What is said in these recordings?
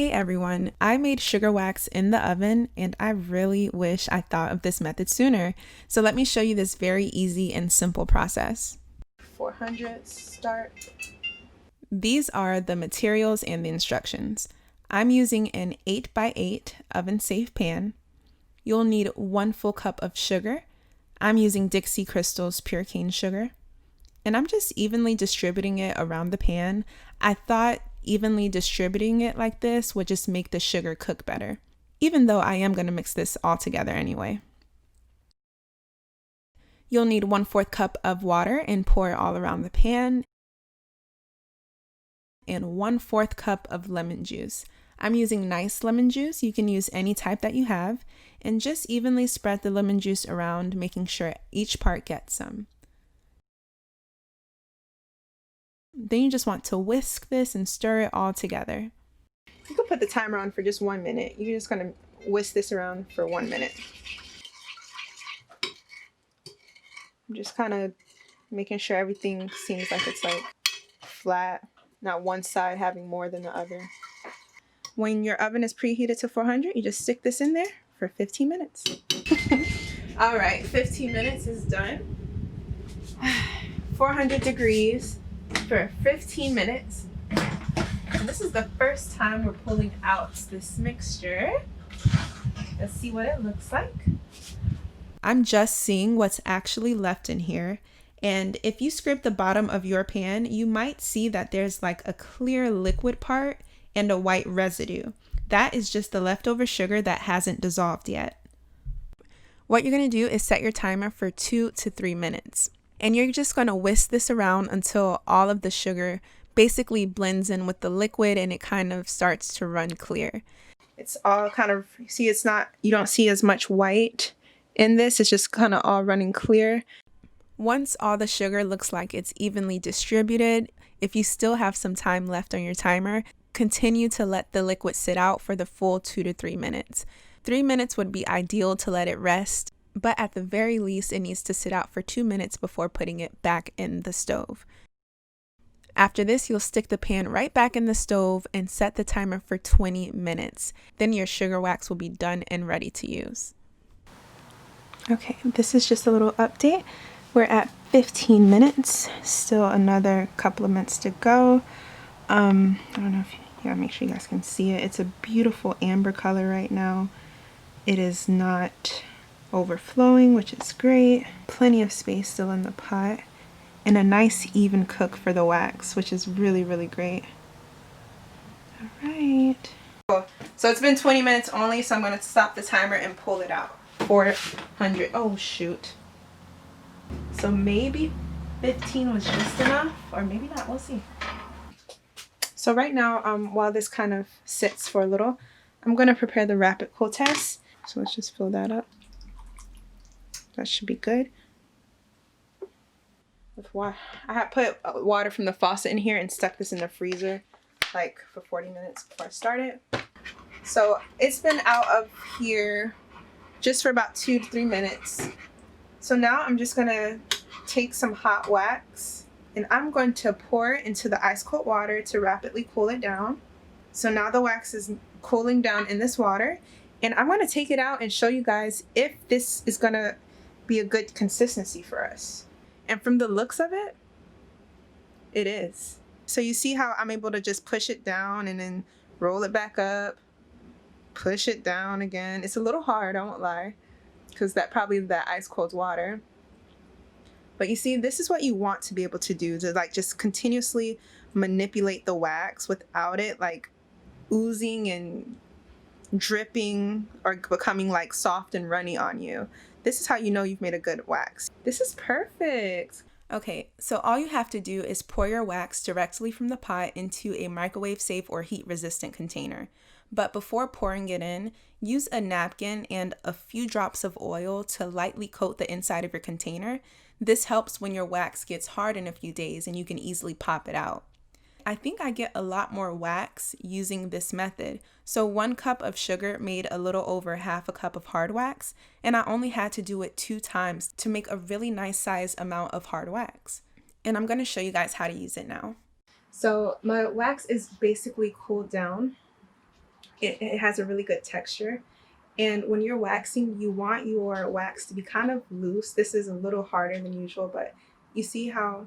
Hey everyone, I made sugar wax in the oven and I really wish I thought of this method sooner. So let me show you this very easy and simple process. 400 start. These are the materials and the instructions. I'm using an 8x8 oven safe pan. You'll need 1 full cup of sugar. I'm using Dixie Crystal's pure cane sugar. And I'm just evenly distributing it around the pan. I thought evenly distributing it like this would just make the sugar cook better, even though I am going to mix this all together anyway. You'll need 1/4 cup of water and pour it all around the pan, and 1/4 cup of lemon juice. I'm using nice lemon juice. You can use any type that you have, and just evenly spread the lemon juice around, making sure each part gets some. Then you just want to whisk this and stir it all together. You can put the timer on for just 1 minute. You're just going to whisk this around for 1 minute. I'm just kind of making sure everything seems like it's like flat, not one side having more than the other. When your oven is preheated to 400, you just stick this in there for 15 minutes. All right, 15 minutes is done. 400 degrees for 15 minutes. And this is the first time we're pulling out this mixture. Let's see what it looks like. I'm just seeing what's actually left in here. And if you scrape the bottom of your pan, you might see that there's like a clear liquid part and a white residue. That is just the leftover sugar that hasn't dissolved yet. What you're going to do is set your timer for 2 to 3 minutes. And you're just going to whisk this around until all of the sugar basically blends in with the liquid and it kind of starts to run clear. It's all kind of, see, it's not, you don't see as much white in this. It's just kind of all running clear. Once all the sugar looks like it's evenly distributed, if you still have some time left on your timer, continue to let the liquid sit out for the full 2 to 3 minutes. 3 minutes would be ideal to let it rest, but at the very least, it needs to sit out for 2 minutes before putting it back in the stove. After this, you'll stick the pan right back in the stove and set the timer for 20 minutes. Then your sugar wax will be done and ready to use. Okay, this is just a little update. We're at 15 minutes, still another couple of minutes to go. I don't know if you gotta make sure you guys can see it. It's a beautiful amber color right now. It is not overflowing, which is great. Plenty of space still in the pot, and a nice even cook for the wax, which is really, really great. All right. So it's been 20 minutes only, so I'm going to stop the timer and pull it out. 400. Oh, shoot. So maybe 15 was just enough, or maybe not. We'll see. So right now, while this kind of sits for a little, I'm going to prepare the rapid cool test. So let's just fill that up. That should be good. With water, I had put water from the faucet in here and stuck this in the freezer like for 40 minutes before I started. So it's been out of here just for about 2 to 3 minutes. So now I'm just gonna take some hot wax and I'm going to pour it into the ice cold water to rapidly cool it down. So now the wax is cooling down in this water, and I'm going to take it out and show you guys if this is going to be a good consistency for us. And from the looks of it, it is. So you see how I'm able to just push it down and then roll it back up, push it down again. It's a little hard, I won't lie, because that probably that ice cold water. But you see, this is what you want to be able to do, to like just continuously manipulate the wax without it like oozing and dripping or becoming like soft and runny on you. This is how you know you've made a good wax. This is perfect. Okay, so all you have to do is pour your wax directly from the pot into a microwave safe or heat resistant container. But before pouring it in, use a napkin and a few drops of oil to lightly coat the inside of your container. This helps when your wax gets hard in a few days and you can easily pop it out. I think I get a lot more wax using this method. So 1 cup of sugar made a little over half a cup of hard wax, and I only had to do it 2 times to make a really nice size amount of hard wax. And I'm going to show you guys how to use it now. So my wax is basically cooled down. it has a really good texture. And when you're waxing, you want your wax to be kind of loose. This is a little harder than usual, but you see how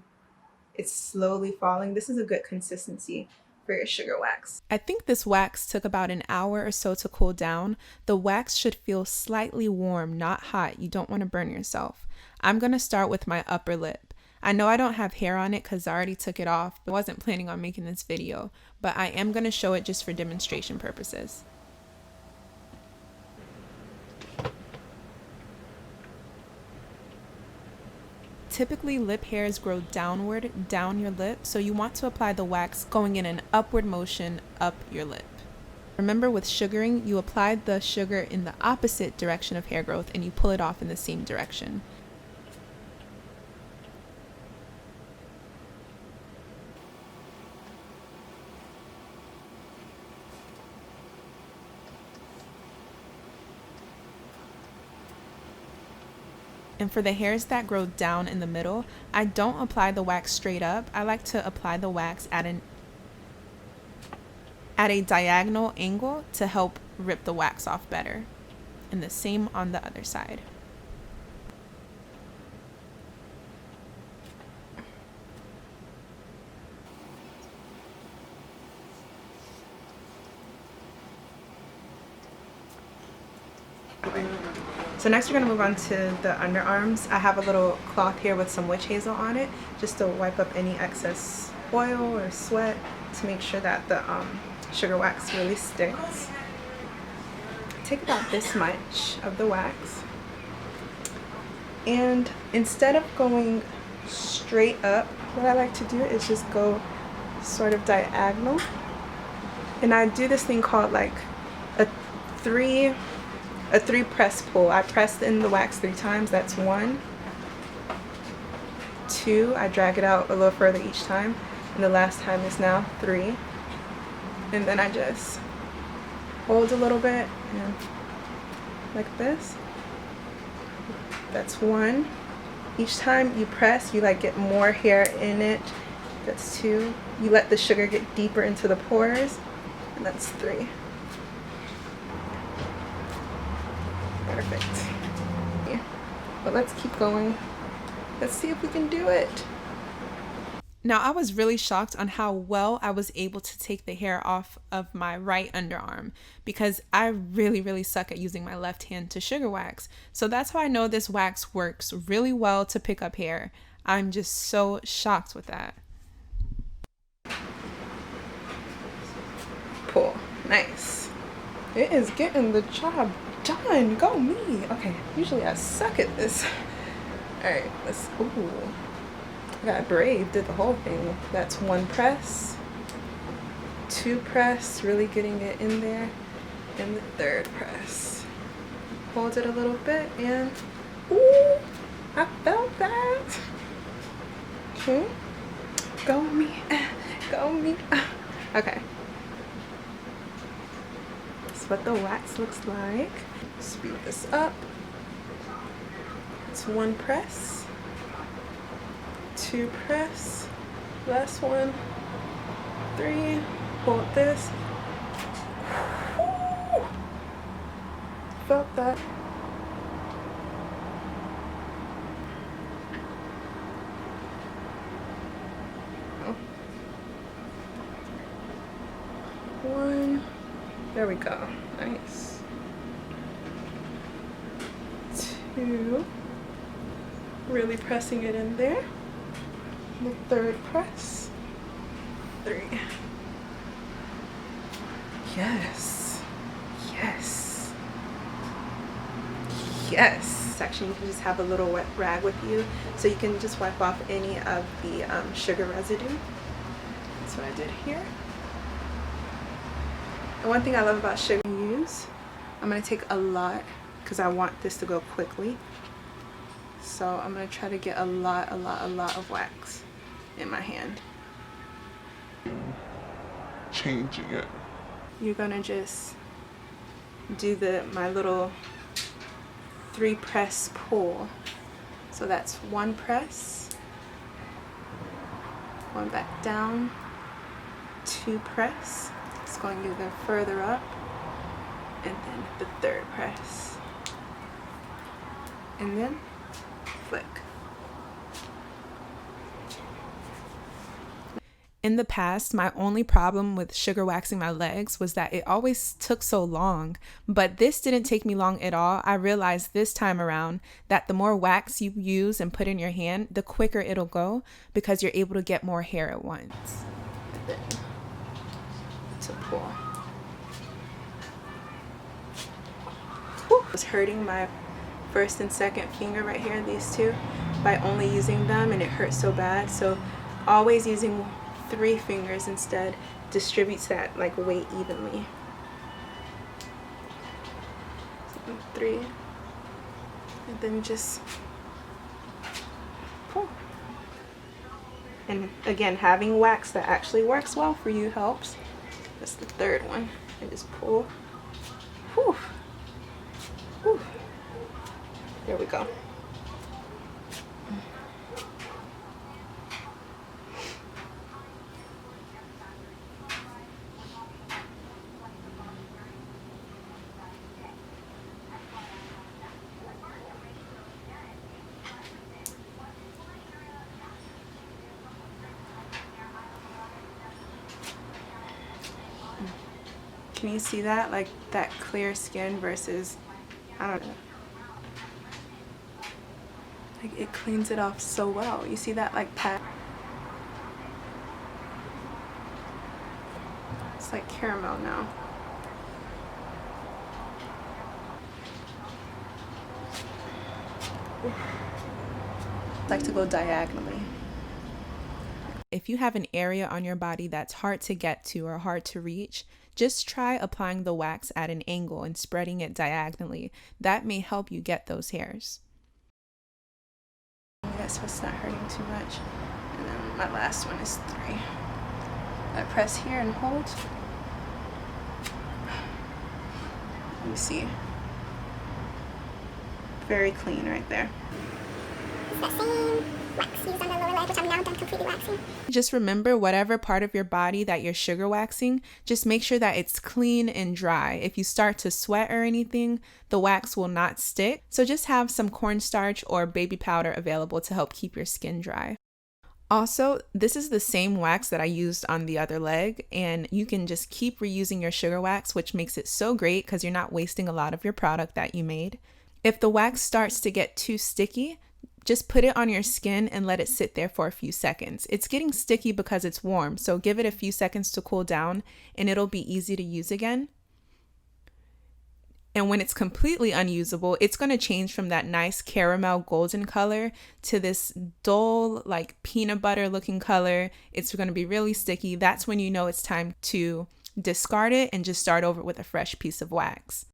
it's slowly falling? This is a good consistency for your sugar wax. I think this wax took about an hour or so to cool down. The wax should feel slightly warm, not hot. You don't want to burn yourself. I'm going to start with my upper lip. I know I don't have hair on it because I already took it off, but I wasn't planning on making this video, but I am going to show it just for demonstration purposes. Typically, lip hairs grow downward down your lip, so you want to apply the wax going in an upward motion up your lip. Remember, with sugaring, you apply the sugar in the opposite direction of hair growth and you pull it off in the same direction. And for the hairs that grow down in the middle, I don't apply the wax straight up. I like to apply the wax at a diagonal angle to help rip the wax off better. And the same on the other side. So next we're going to move on to the underarms. I have a little cloth here with some witch hazel on it just to wipe up any excess oil or sweat to make sure that the sugar wax really sticks. Take about this much of the wax, and instead of going straight up, what I like to do is just go sort of diagonal, and I do this thing called like a three press pull. I press in the wax 3 times. That's 1, 2. I drag it out a little further each time, and the last time is now 3. And then I just hold a little bit and like this. That's 1. Each time you press, you like get more hair in it. That's 2. You let the sugar get deeper into the pores, and that's 3. Perfect. Yeah. But let's keep going. Let's see if we can do it. Now, I was really shocked on how well I was able to take the hair off of my right underarm because I really suck at using my left hand to sugar wax. So that's how I know this wax works really well to pick up hair. I'm just so shocked with that. Pull. Nice. It is getting the job done. Go me. Okay, usually I suck at this. Alright, let's, ooh. I got brave, did the whole thing. That's 1 press, 2 press, really getting it in there, and the 3rd press. Hold it a little bit, and ooh, I felt that. Okay, go me, go me. Okay, that's what the wax looks like. Speed this up. It's 1 press, 2 press, last 1, 3, hold this. Woo! Felt that. Oh. 1, there we go, nice. 2, really pressing it in there. The 3rd press, 3. Yes, yes, yes. Section, you can just have a little wet rag with you so you can just wipe off any of the sugar residue. That's what I did here. And one thing I love about sugar use, I'm going to take a lot because I want this to go quickly. So I'm going to try to get a lot of wax in my hand. Changing it. You're going to just do my little 3 press pull. So that's 1 press, 1 back down, 2 press. It's going even further up, and then the third press, and then flick. In the past, my only problem with sugar waxing my legs was that it always took so long, but this didn't take me long at all. I realized this time around that the more wax you use and put in your hand, the quicker it'll go because you're able to get more hair at once. And then to pull. Whew. I was hurting my first and second finger right here, these two, by only using them, and it hurt so bad. So always using 3 fingers instead distributes that like weight evenly. 3, and then just pull. And again, having wax that actually works well for you helps. That's the third one. And just pull. Whew. Whew. There we go. Can you see that? Like that clear skin versus, I don't know. Like it cleans it off so well. You see that like pat? It's like caramel now. I like to go diagonally. If you have an area on your body that's hard to get to or hard to reach, just try applying the wax at an angle and spreading it diagonally. That may help you get those hairs. Yeah, so it's not hurting too much. And then my last one is 3. I press here and hold. You see, very clean right there. That same wax used on the lower leg, which I'm now done completely waxing. Just remember, whatever part of your body that you're sugar waxing, just make sure that it's clean and dry. If you start to sweat or anything, the wax will not stick. So just have some cornstarch or baby powder available to help keep your skin dry. Also, this is the same wax that I used on the other leg, and you can just keep reusing your sugar wax, which makes it so great because you're not wasting a lot of your product that you made. If the wax starts to get too sticky, just put it on your skin and let it sit there for a few seconds. It's getting sticky because it's warm, so give it a few seconds to cool down and it'll be easy to use again. And when it's completely unusable, it's going to change from that nice caramel golden color to this dull, like peanut butter looking color. It's going to be really sticky. That's when you know it's time to discard it and just start over with a fresh piece of wax.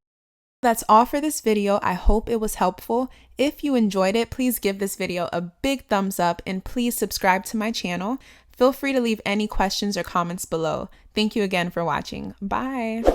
That's all for this video. I hope it was helpful. If you enjoyed it, please give this video a big thumbs up and please subscribe to my channel. Feel free to leave any questions or comments below. Thank you again for watching. Bye.